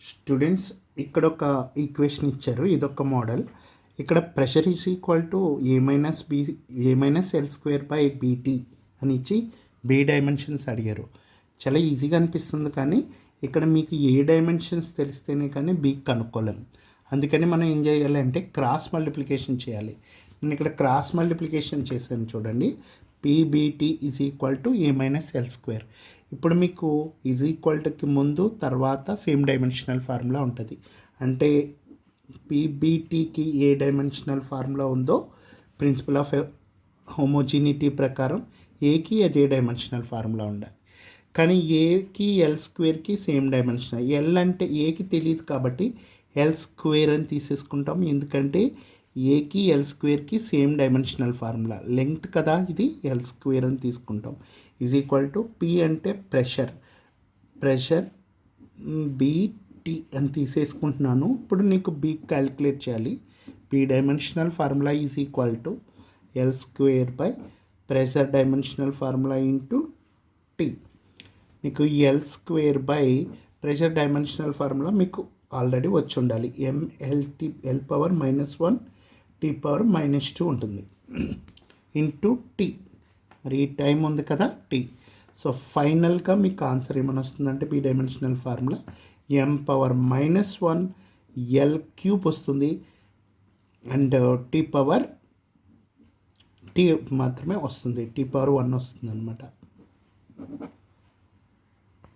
Students ఇక్కడ ఒక equation ఇచ్చారు, ఇదొక మోడల్. ఇక్కడ pressure is equal to A minus L square by BT అని ఇచ్చి బి డైమెన్షన్స్ అడిగారు. చాలా ఈజీగా అనిపిస్తుంది, కానీ ఇక్కడ మీకు ఏ డైమెన్షన్స్ తెలిస్తేనే కానీ బి కనుక్కోలేము. అందుకని మనం ఏం చేయాలి అంటే క్రాస్ మల్టిప్లికేషన్ చేయాలి. నేను ఇక్కడ క్రాస్ మల్టిప్లికేషన్ చేశాను చూడండి. PBT is equal to A minus L square. ఇప్పుడు మీకు ఈజ్ ఈక్వల్ టుకి ముందు తర్వాత సేమ్ డైమెన్షనల్ ఫార్ములా ఉంటుంది. అంటే పీబీటీకి ఏ డైమెన్షనల్ ఫార్ములా ఉందో ప్రిన్సిపల్ ఆఫ్ హోమోజినిటీ ప్రకారం ఏకి అదే డైమెన్షనల్ ఫార్ములా ఉండాలి. కానీ ఏకి ఎల్ స్క్వేర్కి సేమ్ డైమెన్షనల్. ఎల్ అంటే ఏకి తెలియదు కాబట్టి ఎల్ స్క్వేర్ అని తీసేసుకుంటాం, ఎందుకంటే ఏకి ఎల్ స్క్వేర్కి సేమ్ డైమెన్షనల్ ఫార్ములా. లెంగ్త్ కదా ఇది, ఎల్ స్క్వేర్ అని తీసుకుంటాం. ఈజ్ ఈక్వల్ టు పి అంటే ప్రెషర్ బీటీ అని తీసేసుకుంటున్నాను. ఇప్పుడు నీకు బీ క్యాలిక్యులేట్ చేయాలి. B dimensional formula is equal to L square by pressure dimensional formula into T. మీకు L square by pressure dimensional formula మీకు ఆల్రెడీ వచ్చి ఉండాలి. MLT L power -1 T power -2 ఉంటుంది ఇంటూ టీ. మరి ఈ టైం ఉంది కదా టీ. సో ఫైనల్గా మీకు ఆన్సర్ ఏమైనా వస్తుందంటే బి డైమెన్షనల్ ఫార్ములా ఎం పవర్ -1 ఎల్ క్యూబ్ వస్తుంది, అండ్ టీ పవర్ టీ మాత్రమే వస్తుంది, టీ పవర్ 1 వస్తుంది అనమాట.